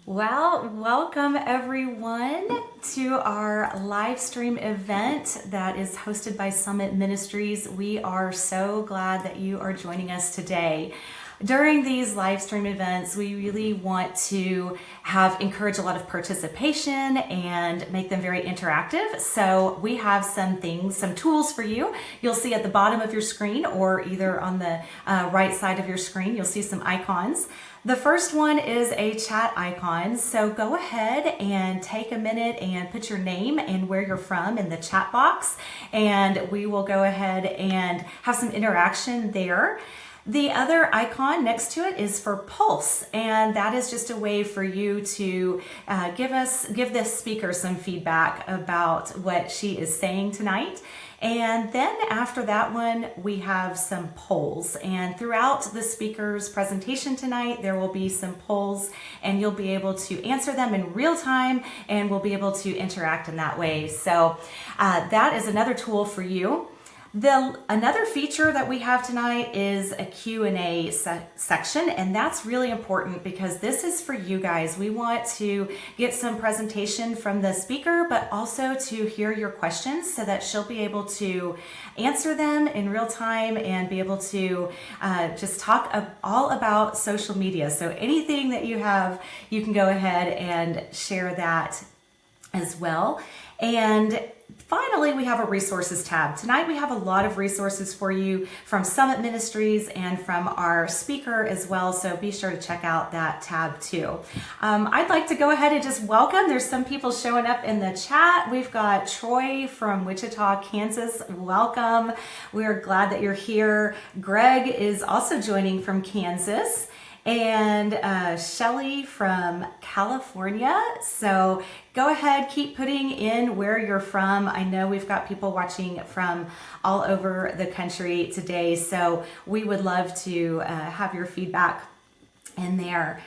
Well, welcome everyone to our live stream event that is hosted by Summit Ministries. We are so glad that you are joining us today. During these live stream events, we really want to encourage a lot of participation and make them very interactive. So we have some tools for you. You'll see at the bottom of your screen or either on the right side of your screen, you'll see some icons. The first one is a chat icon. So go ahead and take a minute and put your name and where you're from in the chat box, and we will go ahead and have some interaction there. The other icon next to it is for Pulse, and that is just a way for you to give this speaker some feedback about what she is saying tonight. And then after that one, we have some polls. And throughout the speaker's presentation tonight, there will be some polls, and you'll be able to answer them in real time, and we'll be able to interact in that way. So that is another tool for you. Another feature that we have tonight is a Q&A section, and that's really important because this is for you guys. We want to get some presentation from the speaker, but also to hear your questions so that she'll be able to answer them in real time and be able to just talk all about social media. So anything that you have, you can go ahead and share that as well. And finally, we have a resources tab. Tonight we have a lot of resources for you from Summit Ministries and from our speaker as well, so be sure to check out that tab too. I'd like to go ahead and just welcome. There's some people showing up in the chat. We've got Troy from Wichita, Kansas. Welcome. We are glad that you're here. Greg is also joining from Kansas. And Shelly from California. So go ahead, keep putting in where you're from. I know we've got people watching from all over the country today, so we would love to have your feedback in there.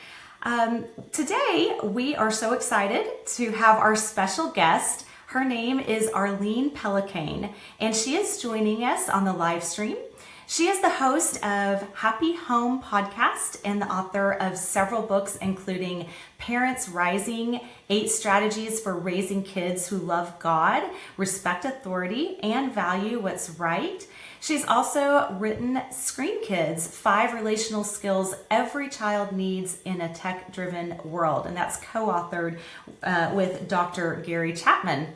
Today, we are so excited to have our special guest. Her name is Arlene Pellicane, and she is joining us on the live stream. She is the host of Happy Home Podcast and the author of several books, including Parents Rising, 8 Strategies for Raising Kids Who Love God, Respect Authority, and Value What's Right. She's also written Screen Kids, 5 Relational Skills Every Child Needs in a Tech-Driven World, and that's co-authored with Dr. Gary Chapman.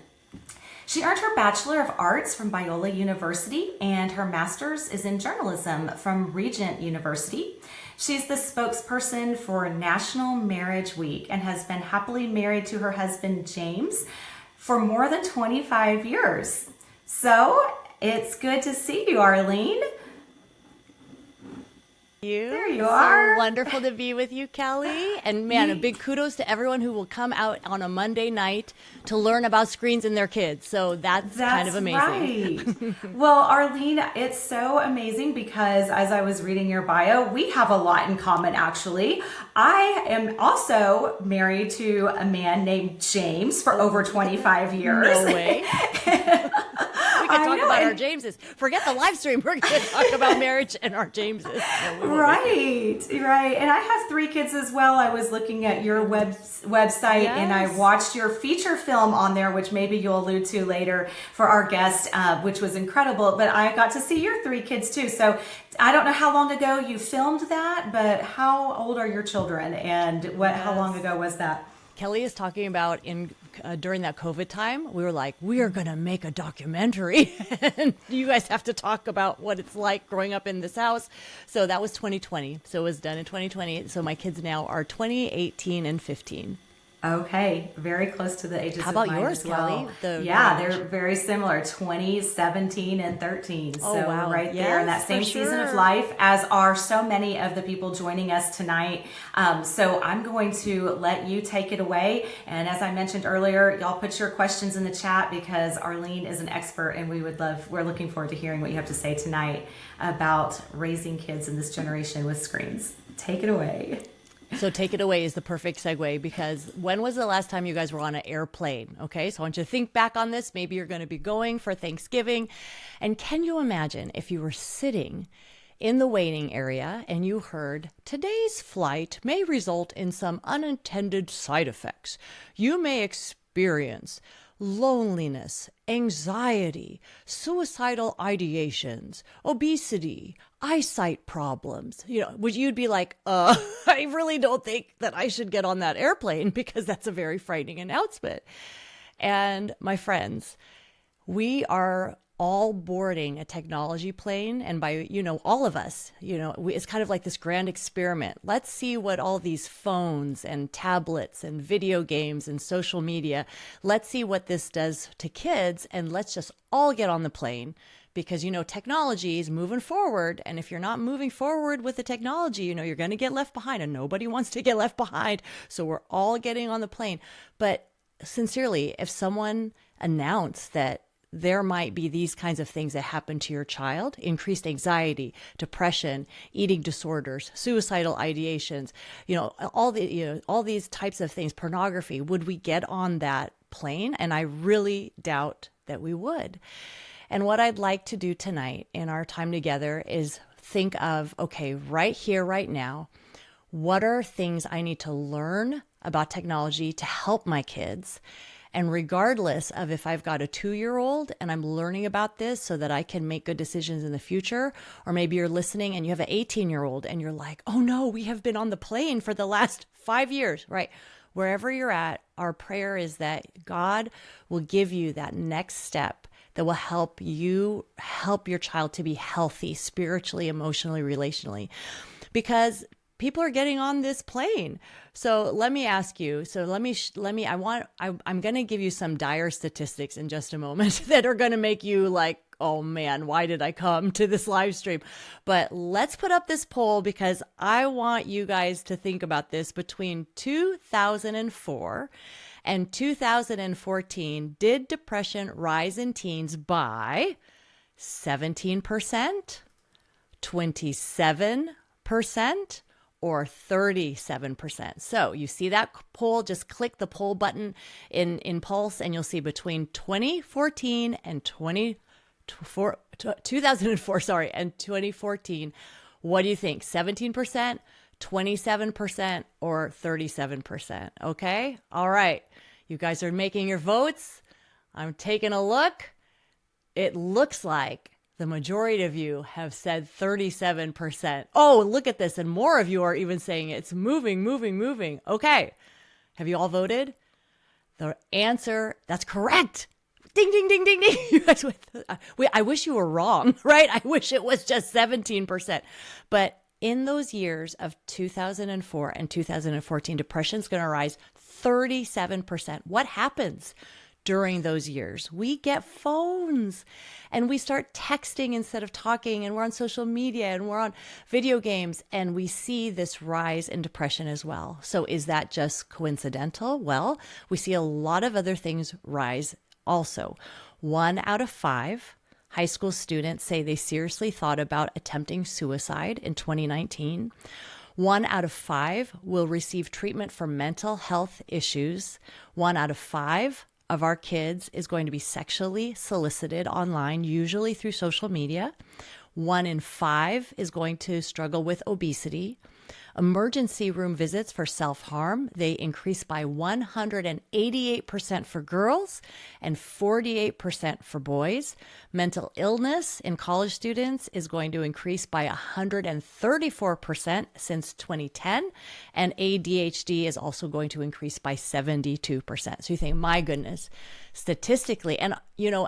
She earned her Bachelor of Arts from Biola University, and her Master's is in Journalism from Regent University. She's the spokesperson for National Marriage Week and has been happily married to her husband, James, for more than 25 years. So it's good to see you, Arlene. There you are. So wonderful to be with you, Kelly. And man, a big kudos to everyone who will come out on a Monday night to learn about screens and their kids. So that's kind of amazing. Right. Well, Arlene, it's so amazing because as I was reading your bio, we have a lot in common, actually. I am also married to a man named James for over 25 years. No way. We can talk about our Jameses. Forget the live stream. We're going to talk about marriage and our Jameses. Right. And I have 3 kids as well. I was looking at your website and I watched your feature film on there, which maybe you'll allude to later for our guest, which was incredible. But I got to see your 3 kids too. So I don't know how long ago you filmed that, but how old are your children and how long ago was that? Kelly is talking about during that COVID time, we were like, we are going to make a documentary and you guys have to talk about what it's like growing up in this house. So that was 2020. So it was done in 2020. So my kids now are 20, 18, and 15. Okay, very close to the ages How about of mine yours, as well. Kelly? They're very similar, 20, 17, and 13. Oh, so wow. we're right there in that same season of sure. life, as are so many of the people joining us tonight. So I'm going to let you take it away. And as I mentioned earlier, y'all put your questions in the chat because Arlene is an expert and we're looking forward to hearing what you have to say tonight about raising kids in this generation with screens. Take it away. So take it away is the perfect segue, because when was the last time you guys were on an airplane? Okay, so I want you to think back on this. Maybe you're going to be going for Thanksgiving. And can you imagine if you were sitting in the waiting area and you heard, today's flight may result in some unintended side effects. You may experience loneliness, anxiety, suicidal ideations, obesity, eyesight problems. You'd be like, I really don't think that I should get on that airplane because that's a very frightening announcement. And my friends, we are all boarding a technology plane, and by all of us, it's kind of like this grand experiment. Let's see what all these phones and tablets and video games and social media, let's see what this does to kids, and let's just all get on the plane, because technology is moving forward, and if you're not moving forward with the technology, you're going to get left behind, and nobody wants to get left behind. So we're all getting on the plane. But sincerely, if someone announced that there might be these kinds of things that happen to your child: increased anxiety, depression, eating disorders, suicidal ideations, all these types of things, pornography, would we get on that plane? And I really doubt that we would. And what I'd like to do tonight in our time together is think of, okay, right here, right now, what are things I need to learn about technology to help my kids? And regardless of if I've got a 2-year-old and I'm learning about this so that I can make good decisions in the future, or maybe you're listening and you have an 18-year-old and you're like, oh no, we have been on the plane for the last 5 years, right? Wherever you're at, our prayer is that God will give you that next step that will help you help your child to be healthy spiritually, emotionally, relationally, because people are getting on this plane. So let me ask you, I'm going to give you some dire statistics in just a moment that are going to make you like, oh man, why did I come to this live stream? But let's put up this poll, because I want you guys to think about this. Between 2004 and 2014, did depression rise in teens by 17%, 27%, or 37%. So you see that poll, just click the poll button in Pulse and you'll see between 2014 and 2004, and 2014, what do you think? 17%, 27%, or 37%? Okay? All right. You guys are making your votes. I'm taking a look. It looks like the majority of you have said 37%. Oh, look at this. And more of you are even saying it's moving, moving, moving. Okay. Have you all voted? The answer, that's correct. Ding, ding, ding, ding, ding. You guys, I wish you were wrong, right? I wish it was just 17%. But in those years of 2004 and 2014, depression is going to rise 37%. What happens during those years? We get phones and we start texting instead of talking, and we're on social media and we're on video games, and we see this rise in depression as well. So is that just coincidental? Well, we see a lot of other things rise also. 1 out of 5 high school students say they seriously thought about attempting suicide in 2019. 1 out of 5 will receive treatment for mental health issues. 1 out of 5 of our kids is going to be sexually solicited online, usually through social media. 1 in 5 is going to struggle with obesity. Emergency room visits for self-harm, they increase by 188% for girls and 48% for boys. Mental illness in college students is going to increase by 134% since 2010. And ADHD is also going to increase by 72%. So you think, my goodness, statistically, and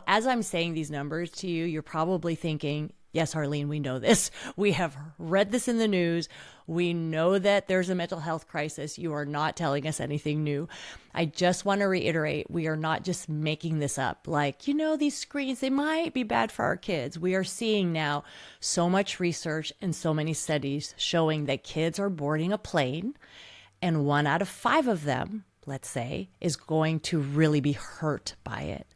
as I'm saying these numbers to you, you're probably thinking, yes, Arlene, we know this. We have read this in the news. We know that there's a mental health crisis. You are not telling us anything new. I just want to reiterate, we are not just making this up. Like, these screens, they might be bad for our kids. We are seeing now so much research and so many studies showing that kids are boarding a plane, and 1 out of 5 of them, let's say, is going to really be hurt by it.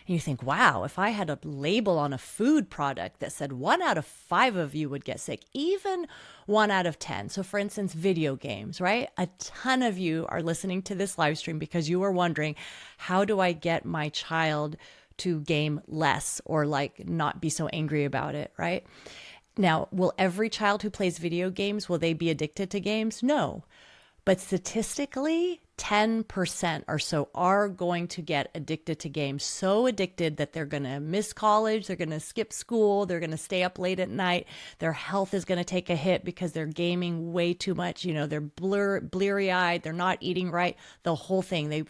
And you think, wow, if I had a label on a food product that said 1 out of 5 of you would get sick, even 1 out of 10. So for instance, video games, right? A ton of you are listening to this live stream because you are wondering, how do I get my child to game less or like not be so angry about it, right? Now, will every child who plays video games, will they be addicted to games? No. But statistically, 10% or so are going to get addicted to games, so addicted that they're going to miss college, they're going to skip school, they're going to stay up late at night, their health is going to take a hit because they're gaming way too much. They're bleary-eyed, they're not eating right, the whole thing. They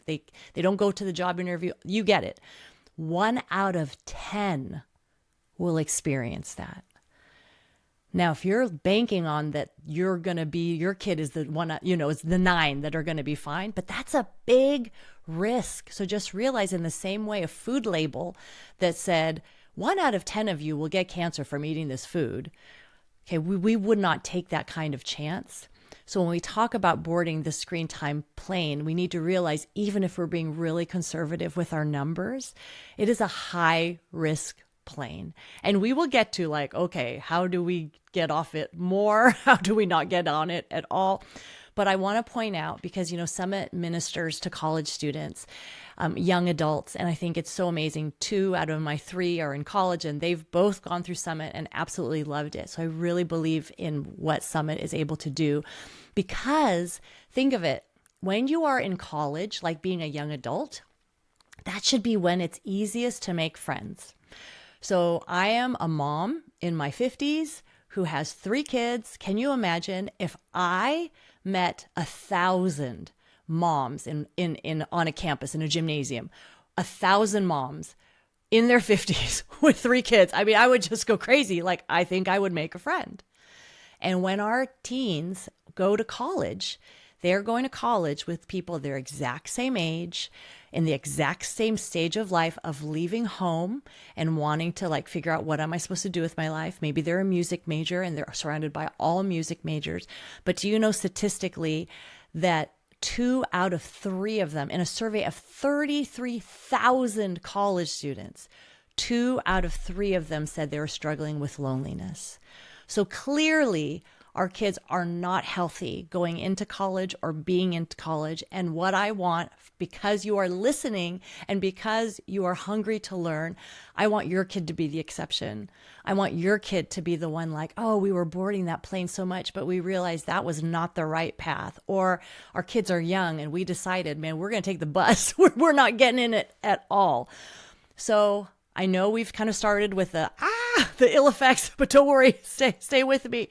don't go to the job interview. You get it. 1 out of 10 will experience that. Now, if you're banking on that your kid is the one, it's the 9 that are going to be fine, but that's a big risk. So just realize, in the same way, a food label that said 1 out of 10 of you will get cancer from eating this food. Okay, we would not take that kind of chance. So when we talk about boarding the screen time plane, we need to realize, even if we're being really conservative with our numbers, it is a high risk plane. And we will get to okay, how do we get off it more? How do we not get on it at all? But I want to point out, because, Summit ministers to college students, young adults, and I think it's so amazing. 2 out of my 3 are in college, and they've both gone through Summit and absolutely loved it. So I really believe in what Summit is able to do, because think of it, when you are in college, like being a young adult, that should be when it's easiest to make friends. So I am a mom in my 50s who has 3 kids. Can you imagine if I met 1,000 moms on a campus, in a gymnasium, 1,000 moms in their 50s with 3 kids? I mean, I would just go crazy. I think I would make a friend. And when our teens go to college, they're going to college with people their exact same age, in the exact same stage of life, of leaving home and wanting to figure out, what am I supposed to do with my life? Maybe they're a music major and they're surrounded by all music majors. But do you know statistically that 2 out of 3 of them, in a survey of 33,000 college students, 2 out of 3 of them said they were struggling with loneliness. So clearly, our kids are not healthy going into college or being into college. And what I want, because you are listening and because you are hungry to learn, I want your kid to be the exception. I want your kid to be the one we were boarding that plane so much, but we realized that was not the right path. Or our kids are young and we decided, man, we're going to take the bus. We're not getting in it at all. So I know we've kind of started with the ill effects, but don't worry, stay with me.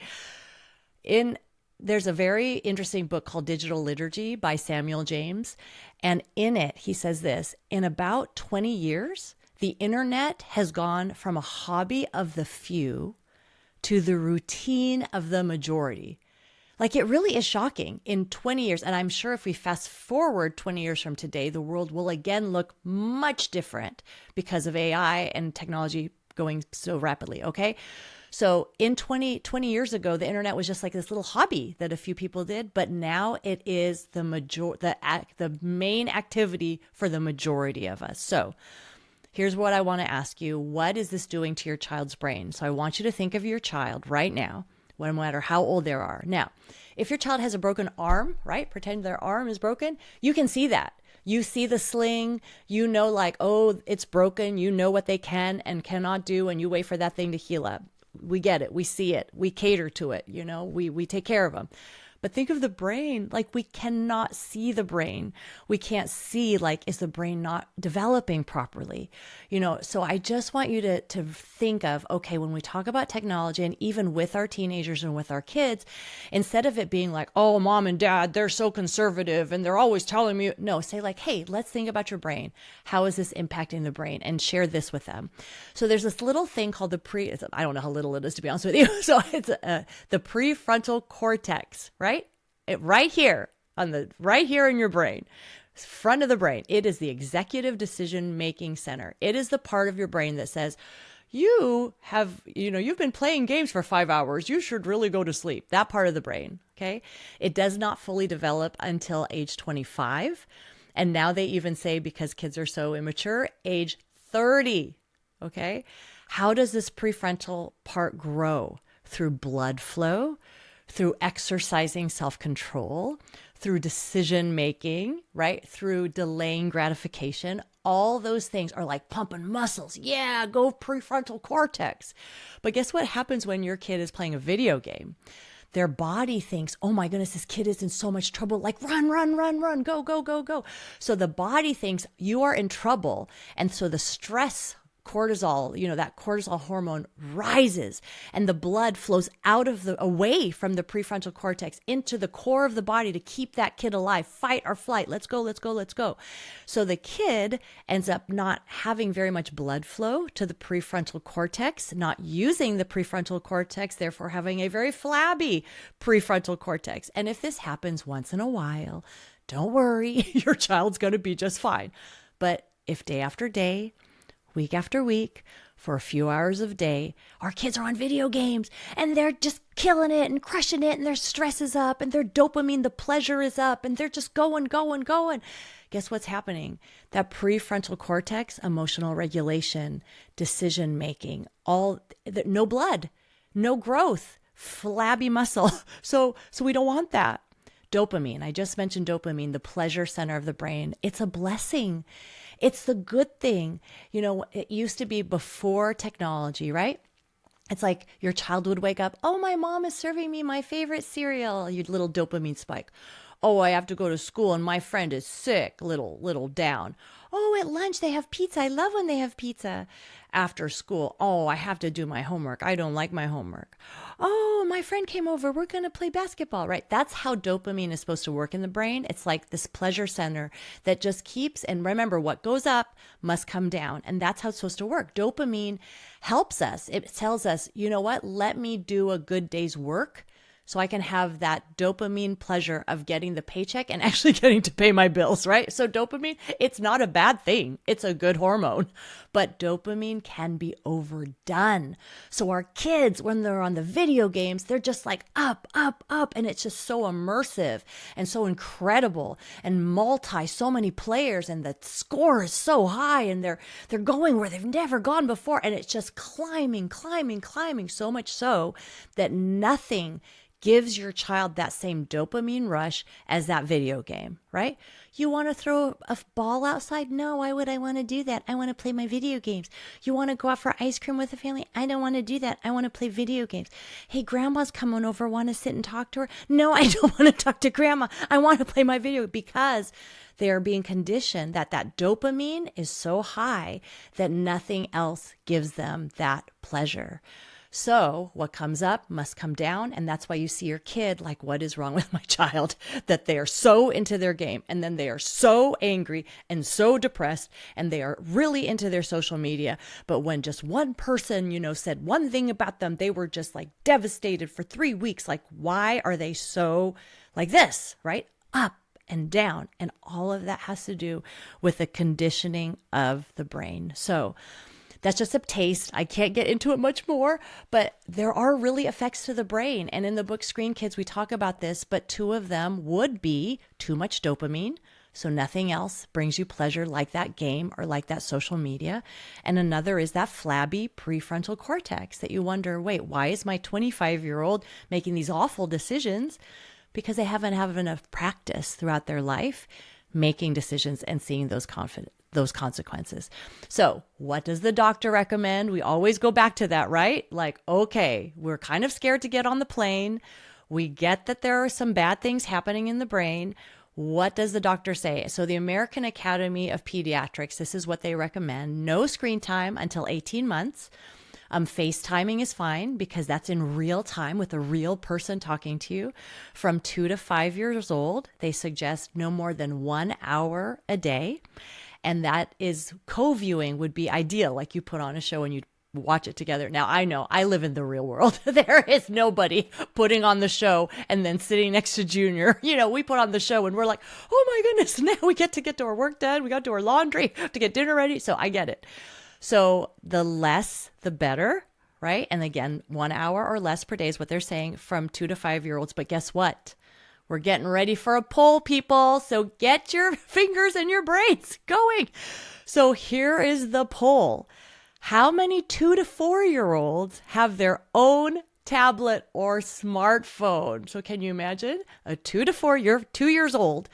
There's a very interesting book called Digital Liturgy by Samuel James. And in it, he says this: in about 20 years, the internet has gone from a hobby of the few to the routine of the majority. It really is shocking. In 20 years, and I'm sure if we fast forward 20 years from today, the world will again look much different because of AI and technology going so rapidly, okay? So in 20 years ago, the internet was just this little hobby that a few people did, but now it is the main activity for the majority of us. So here's what I want to ask you. What is this doing to your child's brain? So I want you to think of your child right now, no matter how old they are. Now, if your child has a broken arm, right? Pretend their arm is broken. You can see that. You see the sling, oh, it's broken. You know what they can and cannot do, and you wait for that thing to heal up. We get it. We see it. We cater to it. We take care of them. But think of the brain. We cannot see the brain. We can't see, is the brain not developing properly? So I just want you to think of, okay, when we talk about technology, and even with our teenagers and with our kids, instead of it being oh, mom and dad, they're so conservative and they're always telling me, no, say hey, let's think about your brain. How is this impacting the brain? And share this with them. So there's this little thing called I don't know how little it is, to be honest with you. So it's the prefrontal cortex, right? Right here in your brain, front of the brain. It is the executive decision-making center. It is the part of your brain that says, you've been playing games for 5 hours. You should really go to sleep. That part of the brain. Okay. It does not fully develop until age 25. And now they even say, because kids are so immature, age 30. Okay. How does this prefrontal part grow? Through blood flow, through exercising self-control, through decision making, right? Through delaying gratification. All those things are like pumping muscles. Yeah, go prefrontal cortex. But guess what happens when your kid is playing a video game? Their body thinks, oh my goodness, this kid is in so much trouble. Like run, run, run, run, go, go, go, go. So the body thinks you are in trouble. And so the stress cortisol, that cortisol hormone rises and the blood flows away from the prefrontal cortex into the core of the body to keep that kid alive. Fight or flight. Let's go, let's go, let's go. So the kid ends up not having very much blood flow to the prefrontal cortex, not using the prefrontal cortex, therefore having a very flabby prefrontal cortex. And if this happens once in a while, don't worry, your child's going to be just fine. But if day after day, week after week, for a few hours of day, our kids are on video games and they're just killing it and crushing it and their stress is up and their dopamine, the pleasure is up and they're just going, going, going. Guess what's happening? That prefrontal cortex, emotional regulation, decision making, no blood, no growth, flabby muscle. So we don't want that. Dopamine, I just mentioned dopamine, the pleasure center of the brain. It's a blessing. It's the good thing. It used to be before technology, right? It's like your child would wake up, oh, my mom is serving me my favorite cereal, your little dopamine spike. Oh, I have to go to school and my friend is sick, little down. Oh, at lunch they have pizza. I love when they have pizza. After school, oh, I have to do my homework. I don't like my homework. Oh, my friend came over. We're going to play basketball, right? That's how dopamine is supposed to work in the brain. It's like this pleasure center that just keeps, and remember, what goes up must come down. And that's how it's supposed to work. Dopamine helps us. It tells us, you know what? Let me do a good day's work so I can have that dopamine pleasure of getting the paycheck and actually getting to pay my bills, right? So dopamine, it's not a bad thing. It's a good hormone, but dopamine can be overdone. So our kids, when they're on the video games, they're just like up, up, up. And it's just so immersive and so incredible and so many players, and the score is so high and they're going where they've never gone before. And it's just climbing, climbing, climbing, so much so that nothing gives your child that same dopamine rush as that video game, right? You want to throw a ball outside? No, why would I want to do that? I want to play my video games. You want to go out for ice cream with a family? I don't want to do that. I want to play video games. Hey, grandma's coming over. Want to sit and talk to her? No, I don't want to talk to grandma. I want to play my video, because they are being conditioned that dopamine is so high that nothing else gives them that pleasure. So what comes up must come down. And that's why you see your kid like, what is wrong with my child? That they are so into their game, and then they are so angry and so depressed, and they are really into their social media. But when just one person, said one thing about them, they were just like devastated for 3 weeks. Like, why are they so like this, right? Up and down. And all of that has to do with the conditioning of the brain. So that's just a taste. I can't get into it much more, but there are really effects to the brain. And in the book Screen Kids, we talk about this, but 2 of them would be too much dopamine. So nothing else brings you pleasure like that game or like that social media. And another is that flabby prefrontal cortex that you wonder, wait, why is my 25-year-old making these awful decisions? Because they haven't had enough practice throughout their life making decisions and seeing those consequences. So what does the doctor recommend? We always go back to that, right? Like, okay, we're kind of scared to get on the plane. We get that there are some bad things happening in the brain. What does the doctor say? So the American Academy of Pediatrics, this is what they recommend. No screen time until 18 months. FaceTiming is fine because that's in real time with a real person talking to you. From 2 to 5 years old, they suggest no more than 1 hour a day. And that is co-viewing would be ideal. Like you put on a show and you watch it together. Now, I know I live in the real world. There is nobody putting on the show and then sitting next to Junior. We put on the show and we're like, oh my goodness, now we get to our work done. We got to do our laundry, to get dinner ready. So I get it. So the less, the better, right? And again, 1 hour or less per day is what they're saying from 2 to 5 year olds. But guess what? We're getting ready for a poll, people. So get your fingers and your brains going. So here is the poll. How many 2 to 4 year olds have their own tablet or smartphone. So can you imagine a 2 to 4, you're 2 years old.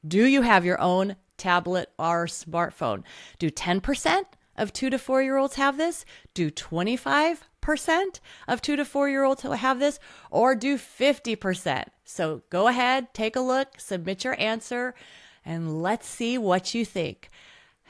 Do you have your own tablet or smartphone? Do 10% of 2 to 4-year-olds have this? Do 25% of 2 to 4-year-olds have this? Or do 50%? So go ahead, take a look, submit your answer, and let's see what you think.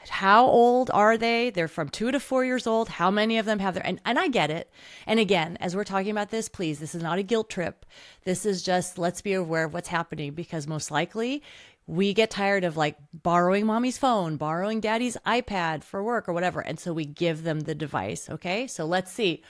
How old are they? They're from 2 to 4 years old. How many of them have their, and I get it. And again, as we're talking about this, please, this is not a guilt trip. This is just, let's be aware of what's happening, because most likely we get tired of like borrowing mommy's phone, borrowing daddy's iPad for work or whatever. And so we give them the device. Okay. So let's see.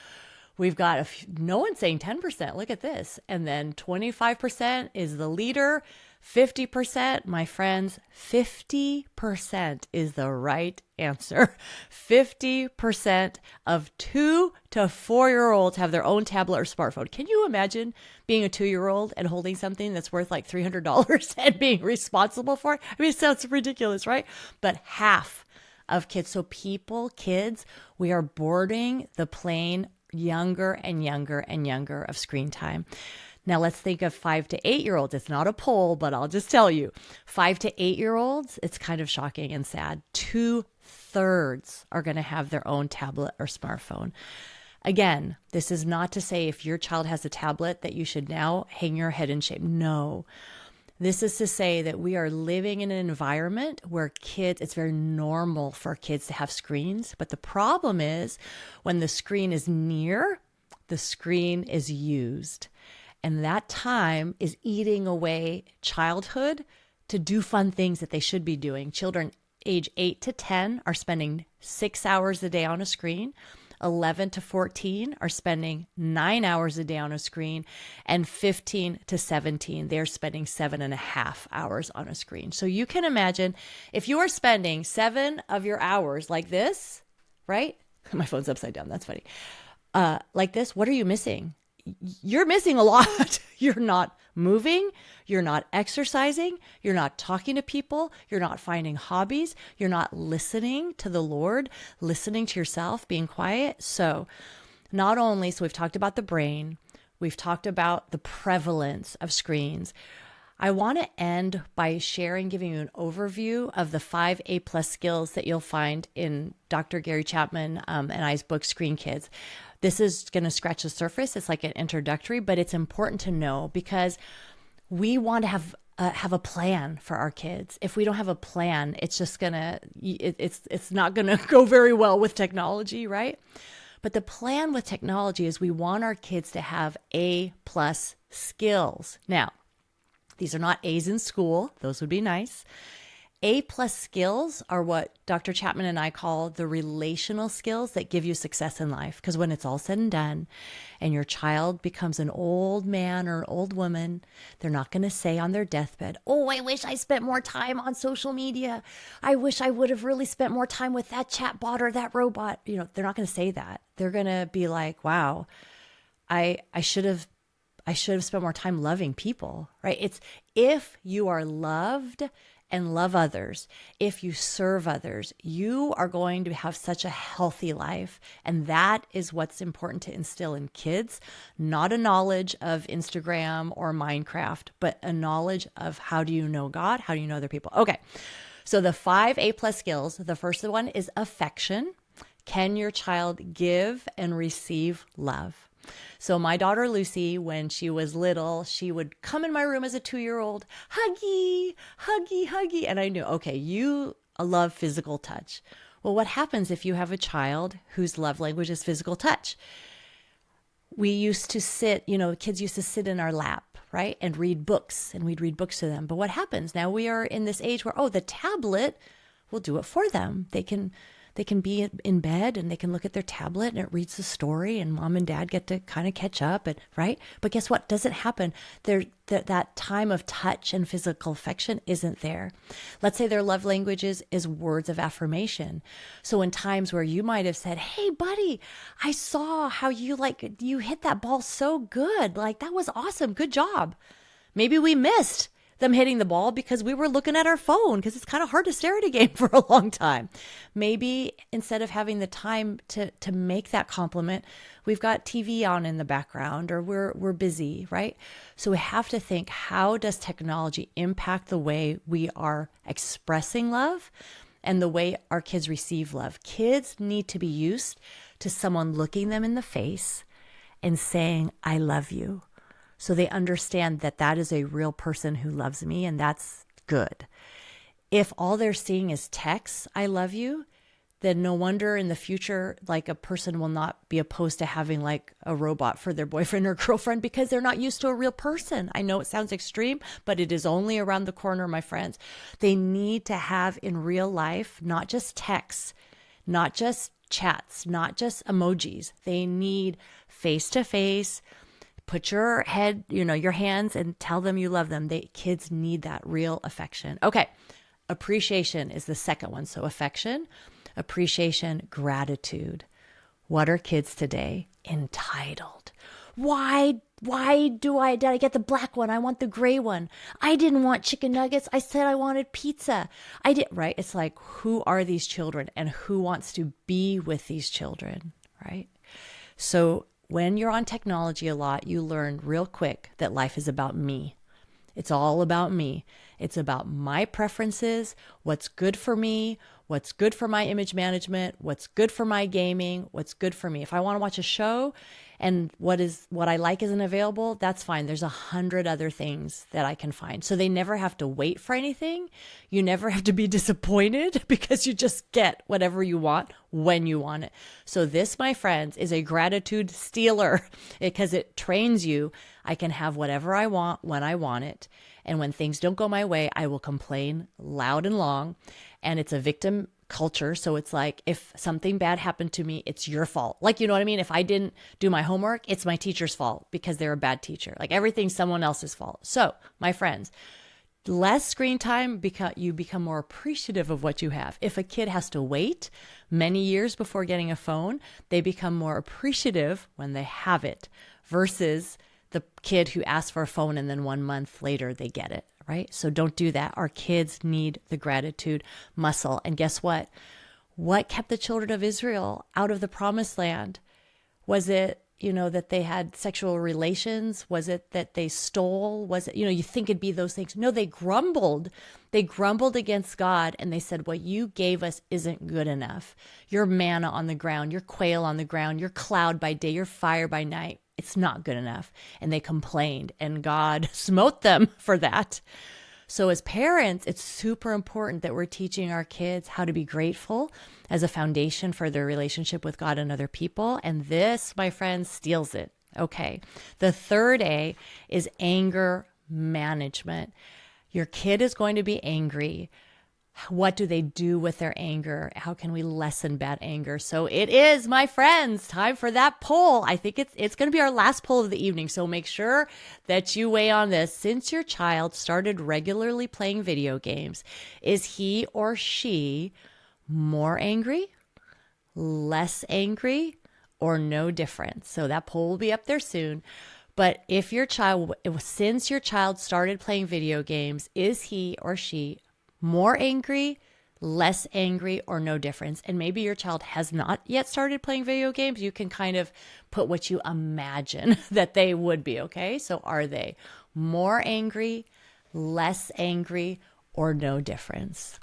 We've got no one saying 10%. Look at this. And then 25% is the leader. 50%, my friends, 50% is the right answer. 50% of 2 to 4-year-olds have their own tablet or smartphone. Can you imagine being a 2-year-old and holding something that's worth like $300 and being responsible for it? I mean, it sounds ridiculous, right? But half of kids, so kids, we are boarding the plane younger and younger and younger of screen time. Now let's think of 5 to 8-year-olds. It's not a poll, but I'll just tell you, 5 to 8-year-olds, it's kind of shocking and sad. 2/3 are going to have their own tablet or smartphone. Again, this is not to say if your child has a tablet that you should now hang your head in shame. No. This is to say that we are living in an environment where it's very normal for kids to have screens. But the problem is when the screen is near, the screen is used. And that time is eating away childhood to do fun things that they should be doing. Children age 8 to 10 are spending 6 hours a day on a screen. 11 to 14 are spending 9 hours a day on a screen. And 15 to 17, they're spending 7.5 hours on a screen. So you can imagine if you are spending 7 of your hours like this, right? My phone's upside down. That's funny. Like this, what are you missing? You're missing a lot. You're not moving. You're not exercising. You're not talking to people. You're not finding hobbies. You're not listening to the Lord, listening to yourself, being quiet. So we've talked about the brain. We've talked about the prevalence of screens. I want to end by giving you an overview of the 5 A+ skills that you'll find in Dr. Gary Chapman and I's book, Screen Kids. This is going to scratch the surface. It's like an introductory, but it's important to know because we want to have a plan for our kids. If we don't have a plan, it's just it's not going to go very well with technology, right? But the plan with technology is we want our kids to have A+ skills. Now, these are not A's in school. Those would be nice. A+ skills are what Dr. Chapman and I call the relational skills that give you success in life. Because when it's all said and done and your child becomes an old man or an old woman, they're not going to say on their deathbed, oh, I wish I spent more time on social media. I wish I would have really spent more time with that chatbot or that robot. They're not going to say that. They're going to be like, wow, I should have spent more time loving people, right? It's if you are loved and love others, if you serve others, you are going to have such a healthy life. And that is what's important to instill in kids, not a knowledge of Instagram or Minecraft, but a knowledge of how do you know God? How do you know other people? Okay. So the 5 A+ skills, the first one is affection. Can your child give and receive love? So my daughter Lucy, when she was little, she would come in my room as a 2-year-old, huggy, huggy, huggy. And I knew, okay, you love physical touch. Well, what happens if you have a child whose love language is physical touch? We used to sit, kids used to sit in our lap, right? And read books, and we'd read books to them. But what happens? Now we are in this age where, the tablet will do it for them. They can be in bed and they can look at their tablet and it reads the story and mom and dad get to kind of catch up, right? But guess what? Doesn't happen. That time of touch and physical affection isn't there. Let's say their love languages is words of affirmation. So in times where you might have said, hey buddy, I saw how you hit that ball so good. Like that was awesome. Good job. Maybe we missed them hitting the ball because we were looking at our phone, because it's kind of hard to stare at a game for a long time. Maybe instead of having the time to make that compliment, we've got TV on in the background, or we're busy, right? So we have to think, how does technology impact the way we are expressing love and the way our kids receive love? Kids need to be used to someone looking them in the face and saying, I love you. So they understand that that is a real person who loves me, and that's good. If all they're seeing is texts, I love you, then no wonder in the future, like, a person will not be opposed to having like a robot for their boyfriend or girlfriend, because they're not used to a real person. I know it sounds extreme, but it is only around the corner, my friends. They need to have in real life, not just texts, not just chats, not just emojis. They need face to face. Put your head, your hands, and tell them you love them. Kids need that real affection. Okay. Appreciation is the second one. So affection, appreciation, gratitude. What are kids today? Entitled. Why did I get the black one? I want the gray one. I didn't want chicken nuggets. I said I wanted pizza. Right? It's like, who are these children and who wants to be with these children, right? So when you're on technology a lot, you learn real quick that life is about me. It's all about me. It's about my preferences, what's good for me, what's good for my image management, what's good for my gaming, what's good for me. If I want to watch a show and what I like isn't available, that's fine. There's 100 other things that I can find. So they never have to wait for anything. You never have to be disappointed, because you just get whatever you want when you want it. So this, my friends, is a gratitude stealer, because it trains you. I can have whatever I want when I want it. And when things don't go my way, I will complain loud and long. And it's a victim culture. So it's like, if something bad happened to me, it's your fault. Like, you know what I mean? If I didn't do my homework, it's my teacher's fault because they're a bad teacher. Like, everything's someone else's fault. So my friends, less screen time, you become more appreciative of what you have. If a kid has to wait many years before getting a phone, they become more appreciative when they have it, versus the kid who asks for a phone and then 1 month later they get it, right? So don't do that. Our kids need the gratitude muscle. And guess what? What kept the children of Israel out of the promised land? Was it, that they had sexual relations? Was it that they stole? Was it, you think it'd be those things? No, they grumbled. They grumbled against God, and they said, what you gave us isn't good enough. Your manna on the ground, your quail on the ground, your cloud by day, your fire by night. It's not good enough. And they complained, and God smote them for that. So as parents, it's super important that we're teaching our kids how to be grateful as a foundation for their relationship with God and other people. And this, my friends, steals it. Okay. The third A is anger management. Your kid is going to be angry. What do they do with their anger? How can we lessen bad anger? So it is, my friends, time for that poll. I think it's going to be our last poll of the evening. So make sure that you weigh on this. Since your child started regularly playing video games, is he or she more angry, less angry, or no difference? So that poll will be up there soon. But since your child started playing video games, is he or she more angry, less angry, or no difference? And maybe your child has not yet started playing video games. You can kind of put what you imagine that they would be, okay? So are they more angry, less angry, or no difference?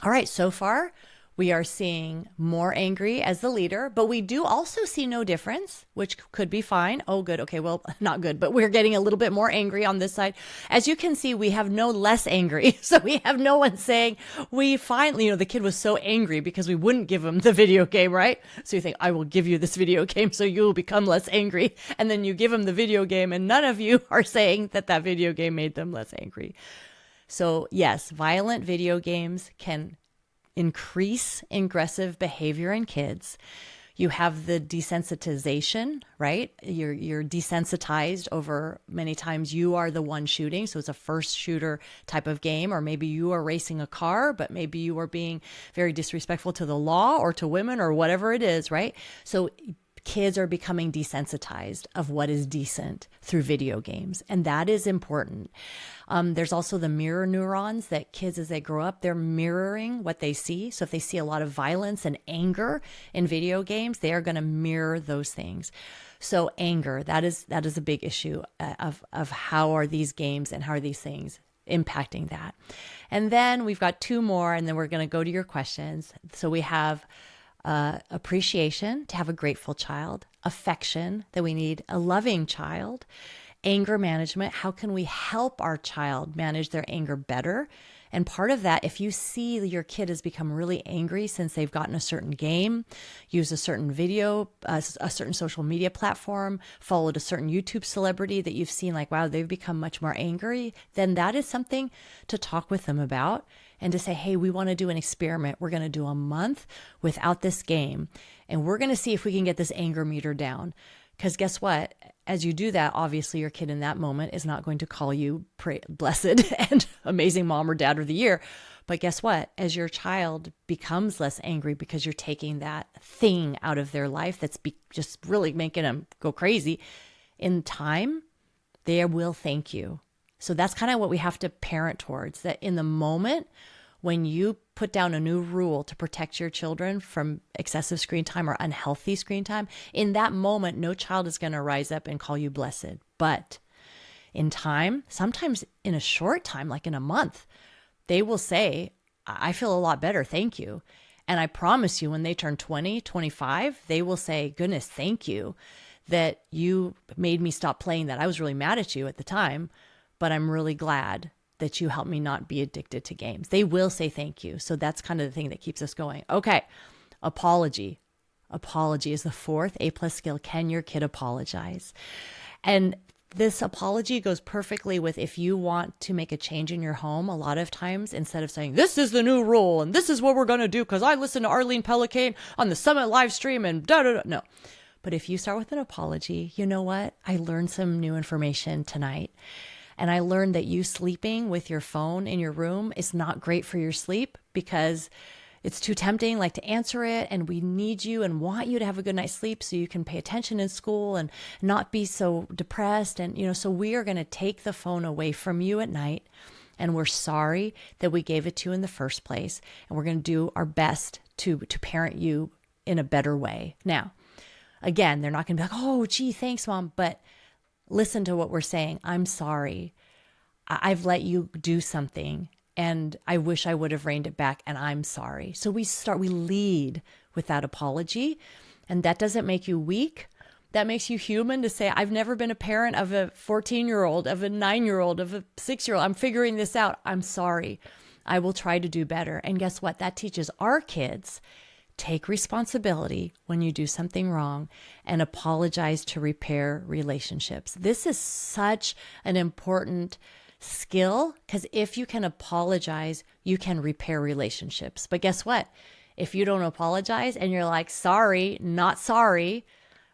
All right, so far we are seeing more angry as the leader, but we do also see no difference, which could be fine. Oh, good. Okay, well, not good, but we're getting a little bit more angry on this side. As you can see, we have no less angry. So we have no one saying we finally, the kid was so angry because we wouldn't give him the video game, right? So you think, I will give you this video game so you will become less angry. And then you give him the video game, and none of you are saying that video game made them less angry. So yes, violent video games can increase aggressive behavior in kids. You have the desensitization, right? You're desensitized over many times you are the one shooting. So it's a first shooter type of game, or maybe you are racing a car, but maybe you are being very disrespectful to the law or to women or whatever it is, right? So kids are becoming desensitized of what is decent through video games. And that is important. There's also the mirror neurons that kids, as they grow up, they're mirroring what they see. So if they see a lot of violence and anger in video games, they are going to mirror those things. So anger, that is a big issue of how are these games and how are these things impacting that. And then we've got two more, and then we're going to go to your questions. So we have appreciation, to have a grateful child, affection, that we need a loving child, anger management, how can we help our child manage their anger better? And part of that, if you see your kid has become really angry since they've gotten a certain game, used a certain video, a certain social media platform, followed a certain YouTube celebrity that you've seen like, wow, they've become much more angry, then that is something to talk with them about and to say, hey, we want to do an experiment. We're going to do a month without this game, and we're going to see if we can get this anger meter down. Because guess what? As you do that, obviously your kid in that moment is not going to call you blessed and amazing mom or dad of the year. But guess what? As your child becomes less angry because you're taking that thing out of their life that's just really making them go crazy, in time, they will thank you. So that's kind of what we have to parent towards, that in the moment when you put down a new rule to protect your children from excessive screen time or unhealthy screen time, in that moment, no child is going to rise up and call you blessed. But in time, sometimes in a short time, like in a month, they will say, I feel a lot better, thank you. And I promise you, when they turn 20, 25, they will say, goodness, thank you that you made me stop playing that. I was really mad at you at the time, but I'm really glad that you helped me not be addicted to games. They will say thank you. So that's kind of the thing that keeps us going. Okay, apology. Apology is the fourth A+ skill. Can your kid apologize? And this apology goes perfectly with if you want to make a change in your home. A lot of times, instead of saying, this is the new rule and this is what we're going to do because I listened to Arlene Pellicane on the Summit live stream and da-da-da. No. But if you start with an apology, you know what? I learned some new information tonight. And I learned that you sleeping with your phone in your room is not great for your sleep because it's too tempting, like, to answer it. And we need you and want you to have a good night's sleep so you can pay attention in school and not be so depressed. And, so we are going to take the phone away from you at night. And we're sorry that we gave it to you in the first place. And we're going to do our best to parent you in a better way. Now, again, they're not going to be like, oh, gee, thanks, Mom. But listen to what we're saying. I'm sorry. I've let you do something and I wish I would have reined it back and I'm sorry. So we lead with that apology, and that doesn't make you weak. That makes you human to say, I've never been a parent of a 14-year-old, of a 9-year-old, of a 6-year-old. I'm figuring this out. I'm sorry. I will try to do better. And guess what? That teaches our kids, take responsibility when you do something wrong and apologize to repair relationships. This is such an important skill because if you can apologize, you can repair relationships. But guess what? If you don't apologize and you're like, sorry, not sorry,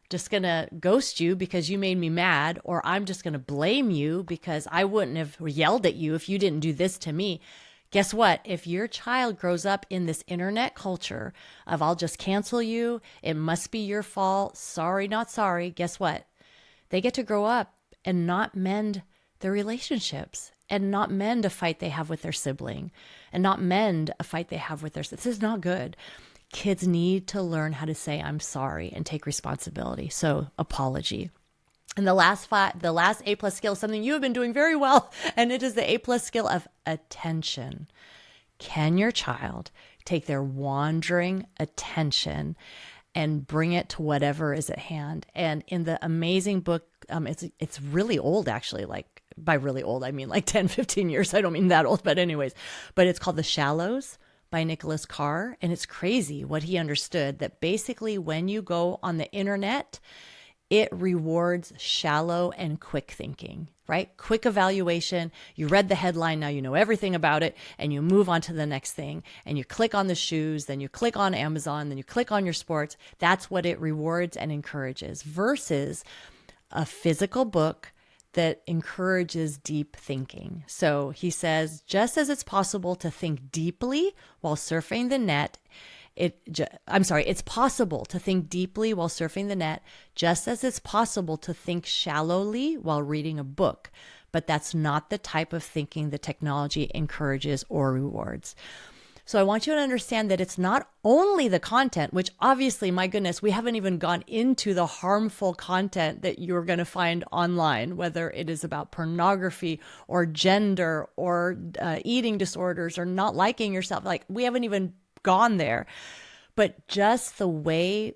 just going to ghost you because you made me mad, or I'm just going to blame you because I wouldn't have yelled at you if you didn't do this to me. Guess what? If your child grows up in this internet culture of I'll just cancel you, it must be your fault, sorry, not sorry, guess what? They get to grow up and not mend their relationships and not mend a fight they have with their sibling and not mend a fight they have with their... This is not good. Kids need to learn how to say I'm sorry and take responsibility. So apology. And the last A+ skill is something you have been doing very well, and it is the A+ skill of attention. Can your child take their wandering attention and bring it to whatever is at hand? And in the amazing book, it's really old, actually. Like, by really old, I mean like 10, 15 years. I don't mean that old, but anyways. But it's called The Shallows by Nicholas Carr. And it's crazy what he understood, that basically when you go on the internet, it rewards shallow and quick thinking, right? Quick evaluation. You read the headline, now you know everything about it, and you move on to the next thing. And you click on the shoes, then you click on Amazon, then you click on your sports. That's what it rewards and encourages, versus a physical book that encourages deep thinking. So he says, just as it's possible to think deeply while surfing the net It's possible to think deeply while surfing the net, just as it's possible to think shallowly while reading a book. But that's not the type of thinking the technology encourages or rewards. So I want you to understand that it's not only the content, which obviously, my goodness, we haven't even gone into the harmful content that you're going to find online, whether it is about pornography or gender or eating disorders or not liking yourself. Like, we haven't even gone there. But just the way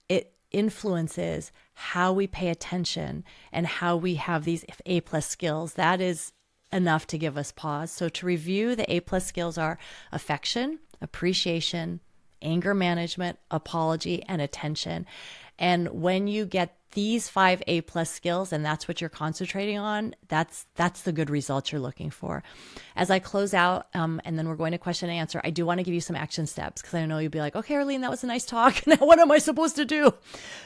it influences how we pay attention and how we have these A+ skills, that is enough to give us pause. So to review, the A+ skills are affection, appreciation, anger management, apology, and attention. And when you get these 5 A+ skills, and that's what you're concentrating on, that's the good results you're looking for. As I close out, and then we're going to question and answer, I do want to give you some action steps, because I know you'll be like, okay, Arlene, that was a nice talk. Now what am I supposed to do?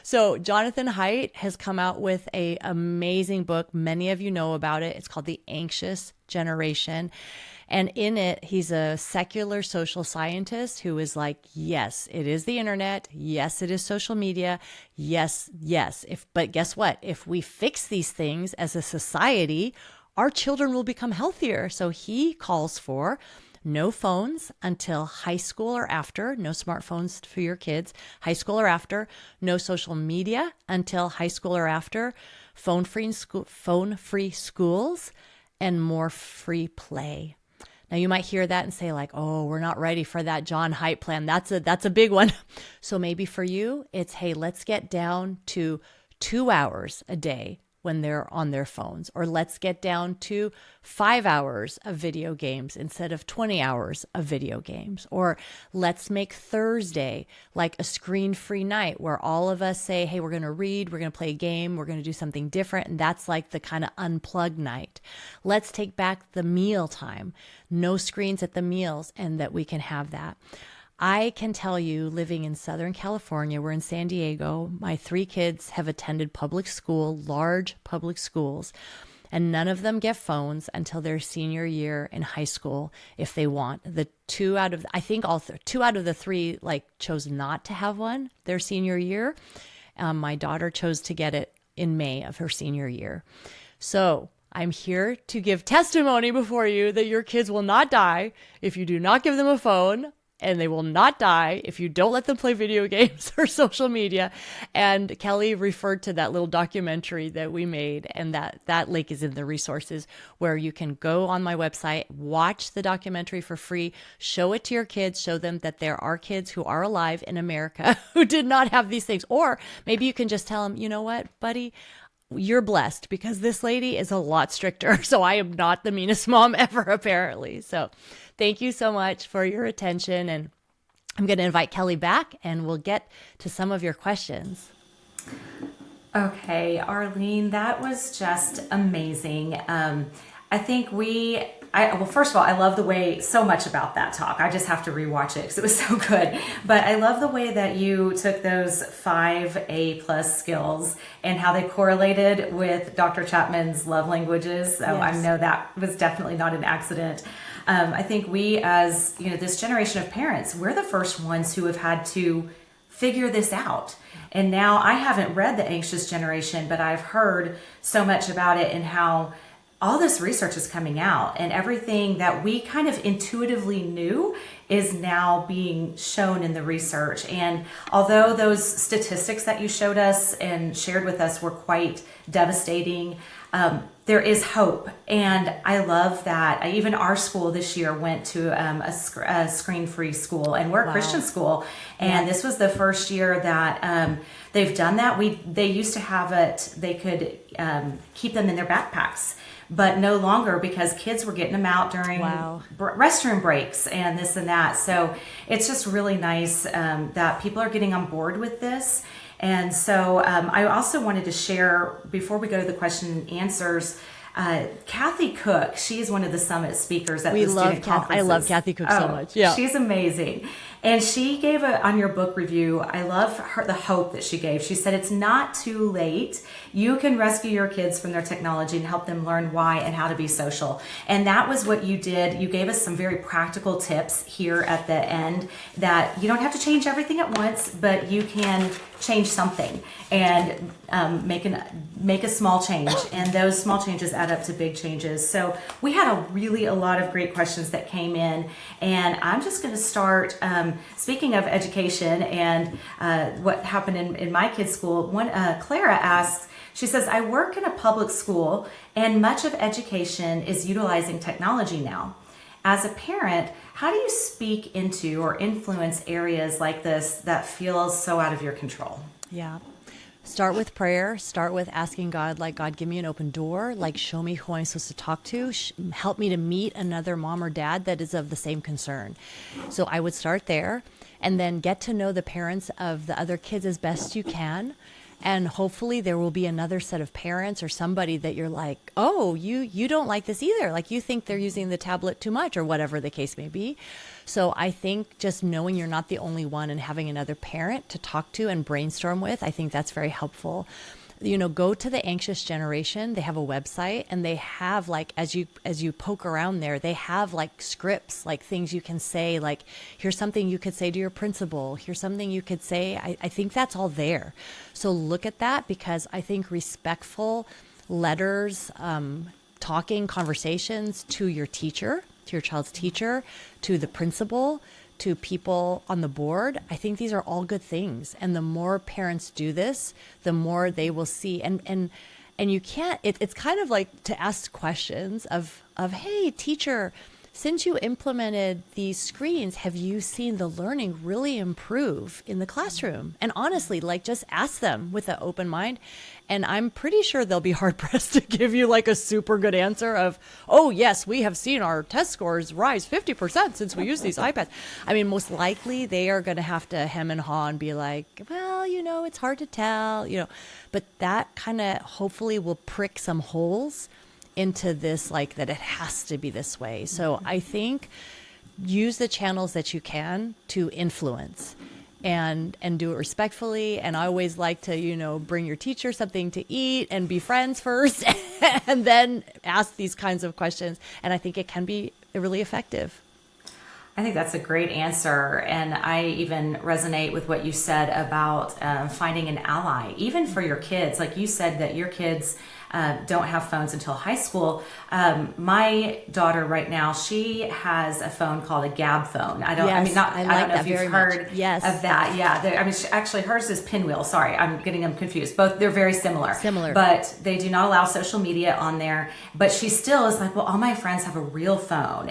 So Jonathan Haidt has come out with an amazing book. Many of you know about it. It's called The Anxious Generation. And in it, he's a secular social scientist who is like, yes, it is the internet. Yes, it is social media. Yes. But guess what? If we fix these things as a society, our children will become healthier. So he calls for no phones until high school or after, no smartphones for your kids, high school or after, no social media until high school or after, phone-free schools, and more free play. Now you might hear that and say like, oh, we're not ready for that John Haidt plan. That's a big one. So maybe for you, it's, hey, let's get down to 2 hours a day when they're on their phones, or let's get down to 5 hours of video games instead of 20 hours of video games, or let's make Thursday like a screen-free night where all of us say, hey, we're going to read, we're going to play a game, we're going to do something different, and that's like the kind of unplugged night. Let's take back the meal time, no screens at the meals, and that we can have that. I can tell you, living in Southern California, we're in San Diego, my 3 kids have attended public school, large public schools, and none of them get phones until their senior year in high school if they want. The 2 out of, I think all 2 out of the 3 like chose not to have one their senior year. My daughter chose to get it in May of her senior year. So I'm here to give testimony before you that your kids will not die if you do not give them a phone, and they will not die if you don't let them play video games or social media. And Kelly referred to that little documentary that we made, and that link is in the resources, where you can go on my website, watch the documentary for free, show it to your kids, show them that there are kids who are alive in America who did not have these things. Or maybe you can just tell them, you know what, buddy, you're blessed because this lady is a lot stricter. So I am not the meanest mom ever, apparently. So thank you so much for your attention. And I'm going to invite Kelly back and we'll get to some of your questions. Okay, Arlene, that was just amazing. I think well, first of all, I love the way so much about that talk. I just have to rewatch it because it was so good. But I love the way that you took those 5 A+ skills and how they correlated with Dr. Chapman's love languages. So yes. I know that was definitely not an accident. I think we, as this generation of parents, we're the first ones who have had to figure this out. And now I haven't read The Anxious Generation, but I've heard so much about it and how all this research is coming out, and everything that we kind of intuitively knew is now being shown in the research. And although those statistics that you showed us and shared with us were quite devastating, there is hope. And I love that. Even our school this year went to a screen-free school, and we're a Christian school. And this was the first year that they've done that. They used to have it, they could keep them in their backpacks, but no longer, because kids were getting them out during restroom breaks and this and that. So it's just really nice that people are getting on board with this. And so I also wanted to share, before we go to the question and answers, Kathy Cook, she is one of the summit speakers at We the love student conferences. I love Kathy Cook so much. Yeah. She's amazing. And she gave on your book review, I love the hope that she gave. She said, it's not too late. You can rescue your kids from their technology and help them learn why and how to be social. And that was what you did. You gave us some very practical tips here at the end that you don't have to change everything at once, but you can change something and make a small change. And those small changes add up to big changes. So we had a lot of great questions that came in. And I'm just going to start, speaking of education and what happened in my kids' school. Clara asks, she says, I work in a public school and much of education is utilizing technology now. As a parent, how do you speak into or influence areas like this that feel so out of your control? Yeah. Start with prayer. Start with asking God, like, God, give me an open door. Like, show me who I'm supposed to talk to. Help me to meet another mom or dad that is of the same concern. So I would start there and then get to know the parents of the other kids as best you can. And hopefully there will be another set of parents or somebody that you're like, oh, you don't like this either. Like, you think they're using the tablet too much or whatever the case may be. So I think just knowing you're not the only one and having another parent to talk to and brainstorm with, I think that's very helpful. Go to the Anxious Generation. They have a website and they have, like, as you poke around there, they have like scripts, like things you can say, like, here's something you could say to your principal. Here's something you could say. I think that's all there. So look at that, because I think respectful letters, talking conversations to your teacher, to your child's teacher, to the principal, to people on the board, I think these are all good things. And the more parents do this, the more they will see. And you can't, it's kind of like to ask questions of, hey, teacher, since you implemented these screens, have you seen the learning really improve in the classroom? And honestly, like, just ask them with an open mind. And I'm pretty sure they'll be hard pressed to give you like a super good answer of, oh, yes, we have seen our test scores rise 50% since we use these iPads. I mean, most likely they are going to have to hem and haw and be like, well, it's hard to tell, but that kind of hopefully will prick some holes into this, like, that it has to be this way. So I think use the channels that you can to influence and do it respectfully. And I always like to, bring your teacher something to eat and be friends first and then ask these kinds of questions. And I think it can be really effective. I think that's a great answer. And I even resonate with what you said about finding an ally, even for your kids. Like you said that your kids don't have phones until high school. My daughter right now, she has a phone called a Gab phone. I don't know if you've heard of that. Yeah. Actually hers is Pinwheel. Sorry, I'm getting them confused. Both, they're very similar. But they do not allow social media on there. But she still is like, well, all my friends have a real phone.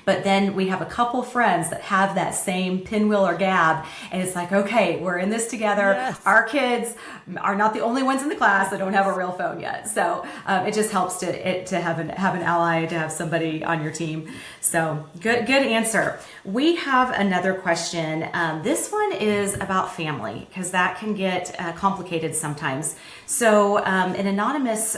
But then we have a couple friends that have that same Pinwheel or Gab. And it's like, okay, we're in this together. Yes. Our kids are not the only ones in the class that don't have a real phone yet. So it just helps to have an ally, to have somebody on your team. So good answer. We have another question. This one is about family, because that can get complicated sometimes. So an anonymous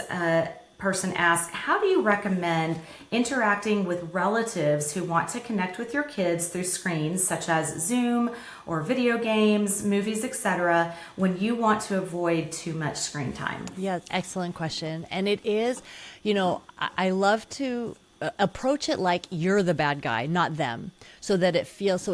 person asks, how do you recommend interacting with relatives who want to connect with your kids through screens such as Zoom or video games, movies, etc., when you want to avoid too much screen time? Yeah, excellent question. And it is, I love to approach it like you're the bad guy, not them, so that it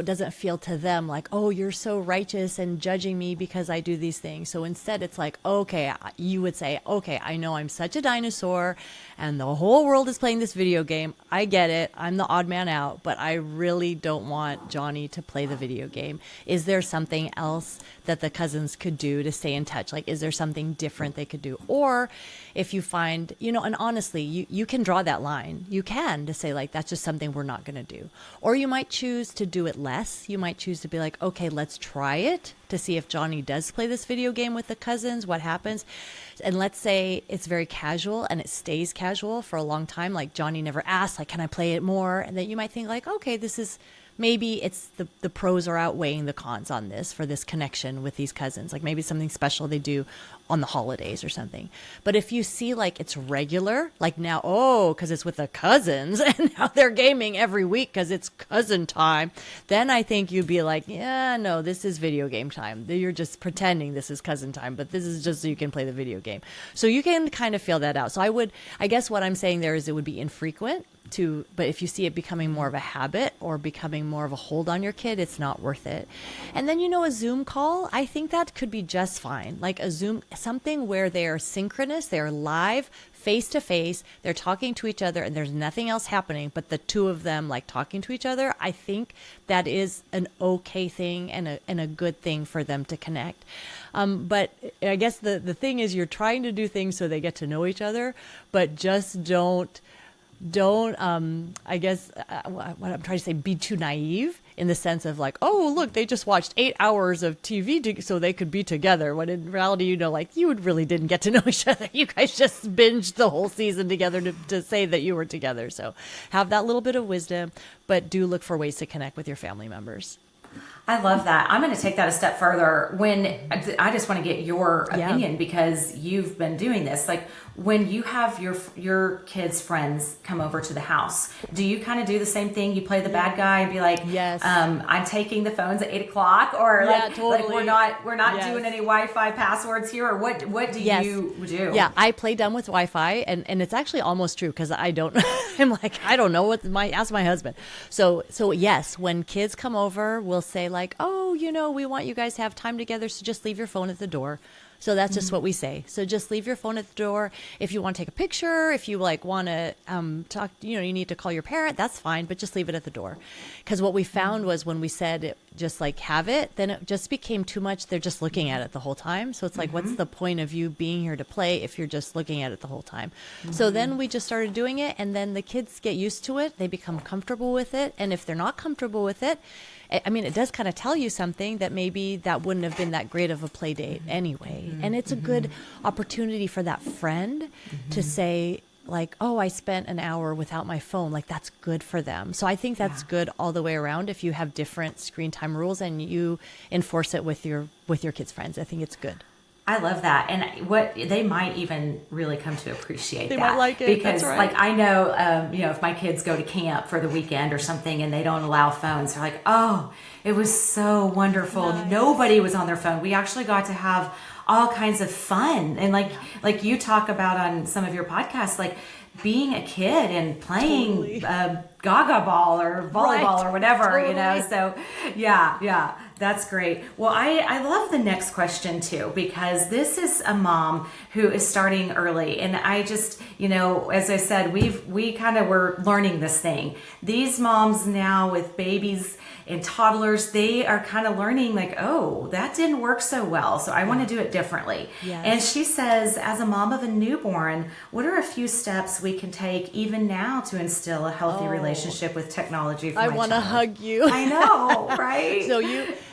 doesn't feel to them like, oh, you're so righteous and judging me because I do these things. So instead it's like, okay, you would say, okay, I know I'm such a dinosaur and the whole world is playing this video game. I get it. I'm the odd man out, but I really don't want Johnny to play the video game. Is there something else that the cousins could do to stay in touch? Like, is there something different they could do? Or if you find, and honestly, you can draw that line. You can to say, like, that's just something we're not going to do. Or you might choose to do it less. You might choose to be like, okay, let's try it, to see if Johnny does play this video game with the cousins, what happens. And let's say it's very casual and it stays casual for a long time. Like Johnny never asks, like, can I play it more? And then you might think like, okay, this is, maybe it's the pros are outweighing the cons on this for this connection with these cousins. Like maybe something special they do on the holidays or something. But if you see like it's regular, like now, oh, because it's with the cousins and now they're gaming every week because it's cousin time, then I think you'd be like, yeah, no, this is video game time. You're just pretending this is cousin time, but this is just so you can play the video game. So you can kind of feel that out. So I guess what I'm saying there is it would be infrequent. But if you see it becoming more of a habit or becoming more of a hold on your kid, it's not worth it. And then, a Zoom call, I think that could be just fine. Like a Zoom, something where they are synchronous, they're live, face to face, they're talking to each other and there's nothing else happening but the two of them like talking to each other. I think that is an okay thing and a good thing for them to connect. But I guess the thing is you're trying to do things so they get to know each other, but just don't I guess what I'm trying to say, be too naive in the sense of like, oh, look, they just watched 8 hours of TV so they could be together. When in reality, like you really didn't get to know each other. You guys just binged the whole season together to say that you were together. So have that little bit of wisdom, but do look for ways to connect with your family members. I love that. I'm going to take that a step further. When I just want to get your opinion because you've been doing this. Like when you have your kids' friends come over to the house, do you kind of do the same thing? You play the bad guy and be like, yes, I'm taking the phones at 8:00, or totally. like we're not doing any Wi-Fi passwords here, or what do you do? Yeah, I play dumb with Wi-Fi, and it's actually almost true because I don't. I'm like, I don't know ask my husband. So yes, when kids come over, we'll say like, oh, we want you guys to have time together, so just leave your phone at the door. So that's just what we say. So just leave your phone at the door. If you want to take a picture, if you like want to talk, you need to call your parent, that's fine, but just leave it at the door. Because what we found was when we said just like have it, then it just became too much. They're just looking at it the whole time. So it's like, what's the point of you being here to play if you're just looking at it the whole time? So then we just started doing it, and then the kids get used to it. They become comfortable with it. And if they're not comfortable with it, I mean, it does kind of tell you something that maybe that wouldn't have been that great of a play date anyway. And it's a good opportunity for that friend to say like, oh, I spent an hour without my phone. Like that's good for them. So I think that's good all the way around. If you have different screen time rules and you enforce it with your kids' friends, I think it's good. I love that. And what they might even really come to appreciate they that. Might like it. Because that's right. like I know, if my kids go to camp for the weekend or something and they don't allow phones, they're like, oh, it was so wonderful. Nice. Nobody was on their phone. We actually got to have all kinds of fun. And like you talk about on some of your podcasts, like being a kid and playing gaga ball or volleyball or whatever, so yeah, that's great. Well, I love the next question too, because this is a mom who is starting early, and I just, as I said, we kind of were learning this thing. These moms now with babies and toddlers, they are kind of learning like, oh, that didn't work so well, so I want to do it differently. Yes. And she says, as a mom of a newborn, what are a few steps we can take even now to instill a healthy relationship with technology for my child? I want to hug you. I know, right?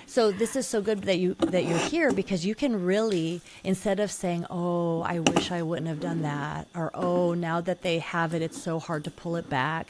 So this is so good that you're here, because you can really, instead of saying, oh, I wish I wouldn't have done that, or oh, now that they have it, it's so hard to pull it back.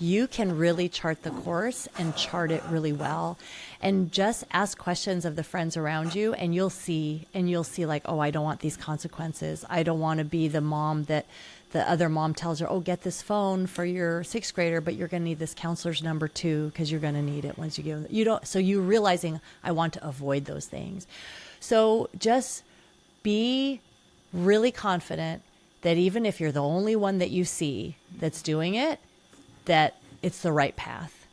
You can really chart the course and chart it really well, and just ask questions of the friends around you, and you'll see like, oh, I don't want these consequences. I don't want to be the mom that the other mom tells her, oh, get this phone for your 6th grader, but you're going to need this counselor's number too, because you're going to need it once you give them. So you realizing, I want to avoid those things. So just be really confident that even if you're the only one that you see that's doing it, that it's the right path.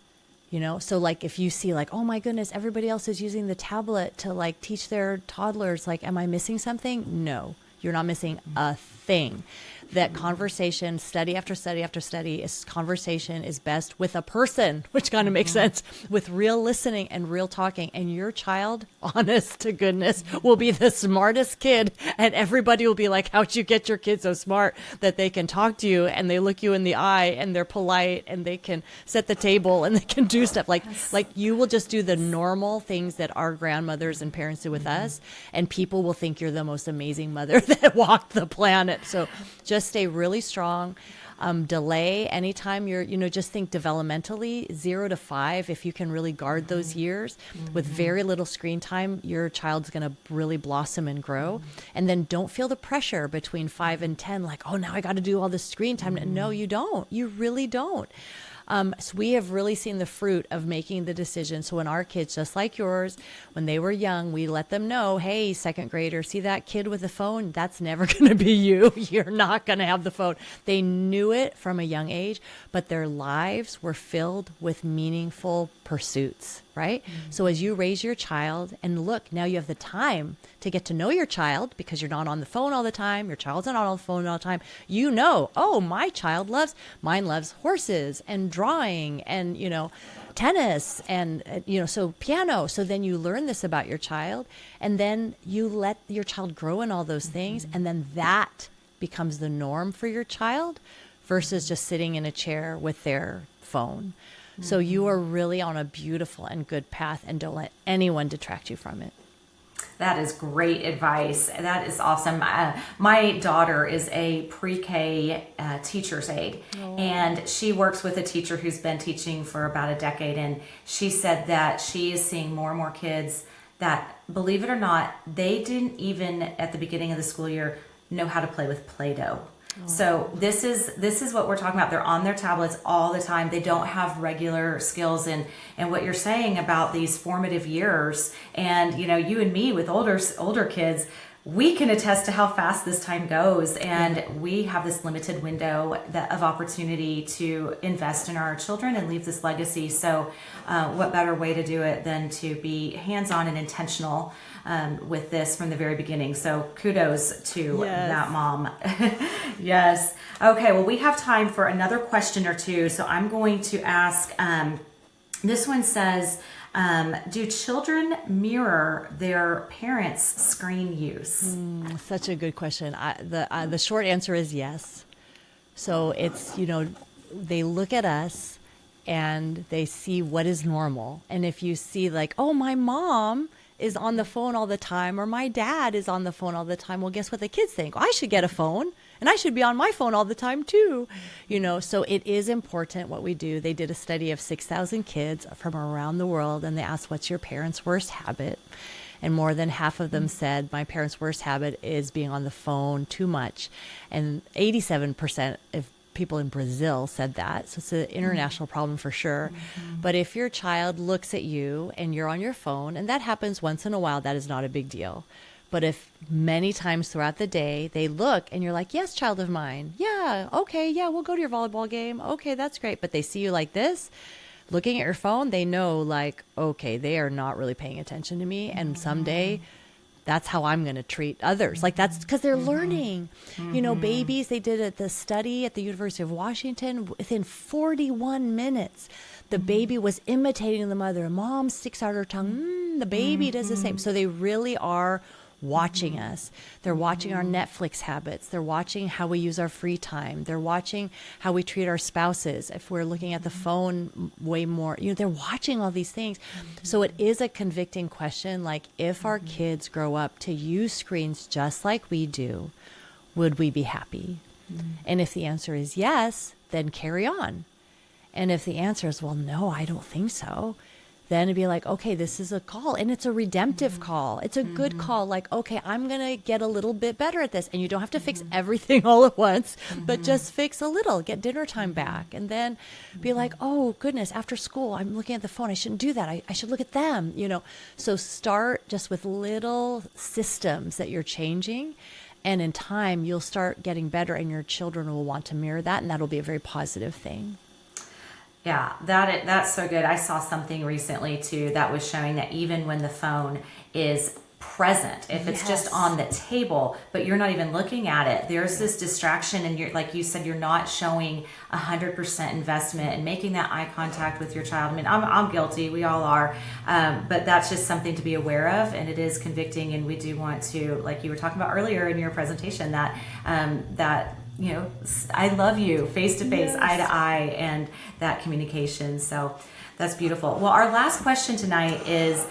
So like if you see like, oh my goodness, everybody else is using the tablet to like teach their toddlers, like, am I missing something? No, you're not missing a thing. that conversation, study after study after study, is conversation is best with a person, which kind of makes sense, with real listening and real talking. And your child, honest to goodness, will be the smartest kid, and everybody will be like, how'd you get your kid so smart that they can talk to you and they look you in the eye and they're polite and they can set the table and they can do stuff like you will just do the normal things that our grandmothers and parents do with us, and people will think you're the most amazing mother that walked the planet. So just stay really strong. Delay anytime you're, just think developmentally 0 to 5. If you can really guard those years with very little screen time, your child's going to really blossom and grow. And then don't feel the pressure between 5 and 10, like, oh, now I got to do all this screen time. No, you don't. You really don't. So we have really seen the fruit of making the decision. So when our kids, just like yours, when they were young, we let them know, hey, second grader, see that kid with the phone? That's never going to be you. You're not going to have the phone. They knew it from a young age, but their lives were filled with meaningful pursuits, right? So as you raise your child, and look, now you have the time to get to know your child because you're not on the phone all the time. Your child's not on the phone all the time. Oh, mine loves horses and drawing and, tennis and, so piano. So then you learn this about your child, and then you let your child grow in all those things. And then that becomes the norm for your child versus just sitting in a chair with their phone. So you are really on a beautiful and good path, and don't let anyone detract you from it. That is great advice. That is awesome. My daughter is a pre-K teacher's aide, and she works with a teacher who's been teaching for about a decade. And she said that she is seeing more and more kids that, believe it or not, they didn't even at the beginning of the school year know how to play with Play-Doh. So this is what we're talking about. They're on their tablets all the time. They don't have regular skills. And what you're saying about these formative years, and you and me with older kids, we can attest to how fast this time goes, and we have this limited window of opportunity to invest in our children and leave this legacy. So what better way to do it than to be hands-on and intentional with this from the very beginning. So kudos to that mom. Yes. Okay, well, we have time for another question or two. So I'm going to ask, this one says, do children mirror their parents' screen use? Such a good question. The short answer is yes. So it's, they look at us and they see what is normal. And if you see like, oh, my mom is on the phone all the time, or my dad is on the phone all the time, well, guess what the kids think? I should get a phone, and I should be on my phone all the time too. So it is important what we do. They did a study of 6,000 kids from around the world, and they asked, what's your parents' worst habit? And more than half of them said, my parents' worst habit is being on the phone too much. And 87% of people in Brazil said that. So it's an international problem for sure. But if your child looks at you and you're on your phone, and that happens once in a while, that is not a big deal. But if many times throughout the day they look and you're like, yes, child of mine. Yeah. Okay. Yeah. We'll go to your volleyball game. Okay. That's great. But they see you like this, looking at your phone, they know like, okay, they are not really paying attention to me. And someday that's how I'm going to treat others. Like that's because they're learning. Babies, they did the study at the University of Washington. Within 41 minutes, the baby was imitating the mother. Mom sticks out her tongue. The baby does the same. So they really are watching us. They're watching our Netflix habits. They're watching how we use our free time. They're watching how we treat our spouses. If we're looking at the phone way more, they're watching all these things. So it is a convicting question. Like if our kids grow up to use screens just like we do, would we be happy? And if the answer is yes, then carry on. And if the answer is, well, no, I don't think so, then it'd be like, okay, this is a call, and it's a redemptive call. It's a good call. Like, okay, I'm going to get a little bit better at this. And you don't have to fix everything all at once, but just fix a little, get dinner time back. And then be like, oh goodness, after school, I'm looking at the phone. I shouldn't do that. I should look at them, So start just with little systems that you're changing. And in time, you'll start getting better, and your children will want to mirror that. And that'll be a very positive thing. Yeah, that's so good. I saw something recently too that was showing that even when the phone is present, if it's just on the table, but you're not even looking at it, there's this distraction, and you're, like you said, you're not showing 100% investment and making that eye contact with your child. I mean, I'm guilty, we all are, but that's just something to be aware of, and it is convicting, and we do want to, like you were talking about earlier in your presentation, that I love you face to face, eye to eye, and that communication. So that's beautiful. Well, our last question tonight is,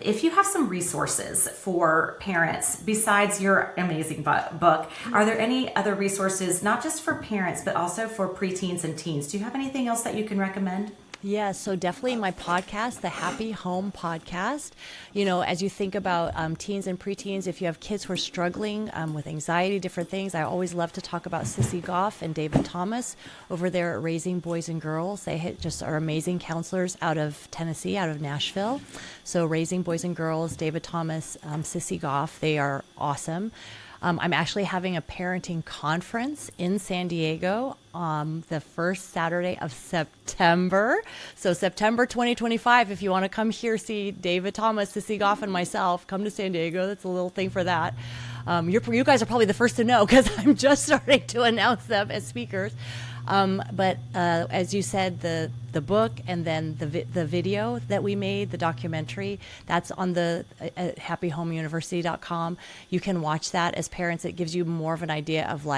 if you have some resources for parents besides your amazing book, are there any other resources, not just for parents, but also for preteens and teens? Do you have anything else that you can recommend? Yeah, so definitely my podcast, the Happy Home Podcast. As you think about teens and preteens, if you have kids who are struggling with anxiety, different things, I always love to talk about Sissy Goff and David Thomas over there at Raising Boys and Girls. They just are amazing counselors out of Tennessee, out of Nashville. So Raising Boys and Girls, David Thomas, Sissy Goff, they are awesome. I'm actually having a parenting conference in San Diego the first Saturday of September. So September 2025, if you want to come here, see David Thomas, Sissy Goff, and myself, come to San Diego. That's a little thing for that. You guys are probably the first to know because I'm just starting to announce them as speakers. But as you said, the book and then the video that we made, the documentary, that's on the at happyhomeuniversity.com. You can watch that as parents. It gives you more of an idea of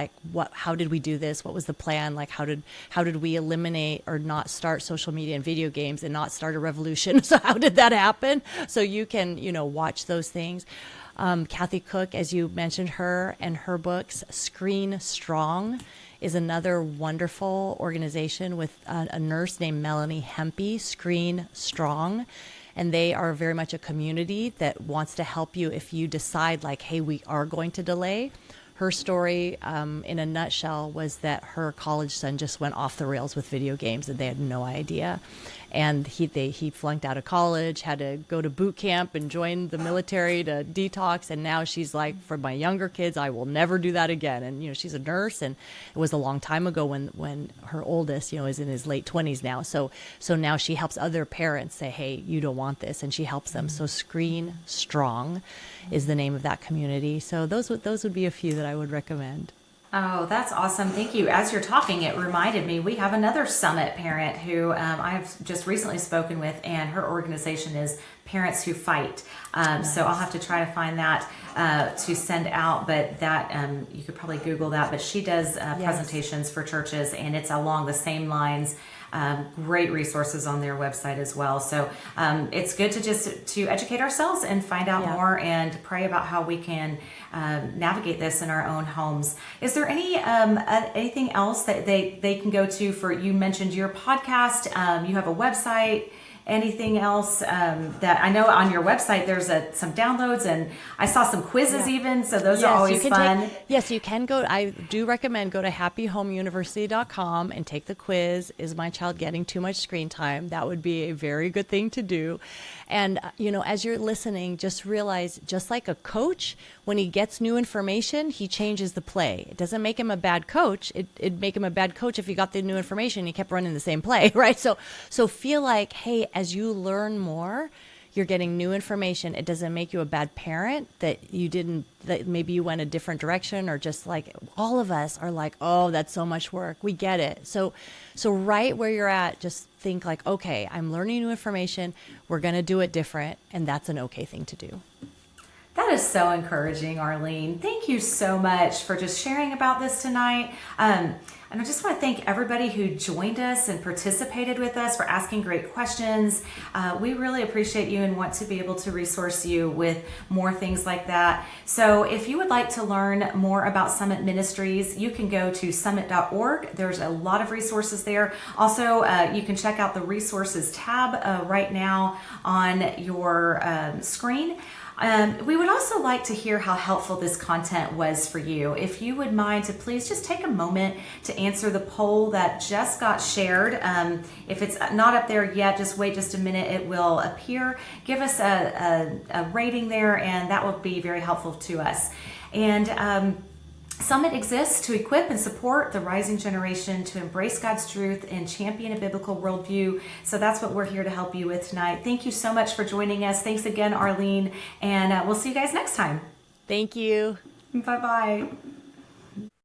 how did we do this? What was the plan? Like how did we eliminate or not start social media and video games and not start a revolution? So how did that happen? So you can, watch those things. Kathy Cook, as you mentioned her and her books, Screen Strong is another wonderful organization with a nurse named Melanie Hempy, Screen Strong. And they are very much a community that wants to help you if you decide hey, we are going to delay. Her story, in a nutshell, was that her college son just went off the rails with video games and they had no idea. And he flunked out of college, had to go to boot camp and join the military to detox. And now she's like, for my younger kids, I will never do that again. And, she's a nurse, and it was a long time ago when her oldest, is in his late 20s now. So now she helps other parents say, hey, you don't want this. And she helps them. So Screen Strong is the name of that community. So those would be a few that I would recommend. Oh, that's awesome. Thank you. As you're talking, it reminded me, we have another Summit parent who I have just recently spoken with, and her organization is Parents Who Fight. Nice. So I'll have to try to find that to send out, but that you could probably Google that. But she does presentations for churches, and it's along the same lines. Great resources on their website as well. So it's good to educate ourselves and find out more and pray about how we can navigate this in our own homes. Is there anything else that they can go to for? You mentioned your podcast. You have a website. Anything else that I know on your website? There's some downloads, and I saw some quizzes even. So those are always fun. Yes, you can go. I do recommend go to happyhomeuniversity.com and take the quiz. Is my child getting too much screen time? That would be a very good thing to do. And, as you're listening, just realize, just like a coach, when he gets new information, he changes the play. It doesn't make him a bad coach. It'd make him a bad coach if he got the new information and he kept running the same play, right? So feel like, hey, as you learn more, you're getting new information. It doesn't make you a bad parent that maybe you went a different direction, or just like all of us are like, oh, that's so much work. We get it. So right where you're at, just think like, okay, I'm learning new information. We're going to do it different. And that's an okay thing to do. That is so encouraging, Arlene. Thank you so much for just sharing about this tonight. And I just want to thank everybody who joined us and participated with us, for asking great questions. We really appreciate you and want to be able to resource you with more things like that. So if you would like to learn more about Summit Ministries, you can go to summit.org. There's a lot of resources there. Also, you can check out the resources tab right now on your screen. We would also like to hear how helpful this content was for you. If you would mind to please just take a moment to answer the poll that just got shared. If it's not up there yet, just wait just a minute. It will appear. Give us a rating there, and that will be very helpful to us. And Summit exists to equip and support the rising generation to embrace God's truth and champion a biblical worldview. So that's what we're here to help you with tonight. Thank you so much for joining us. Thanks again, Arlene, and we'll see you guys next time. Thank you. Bye-bye.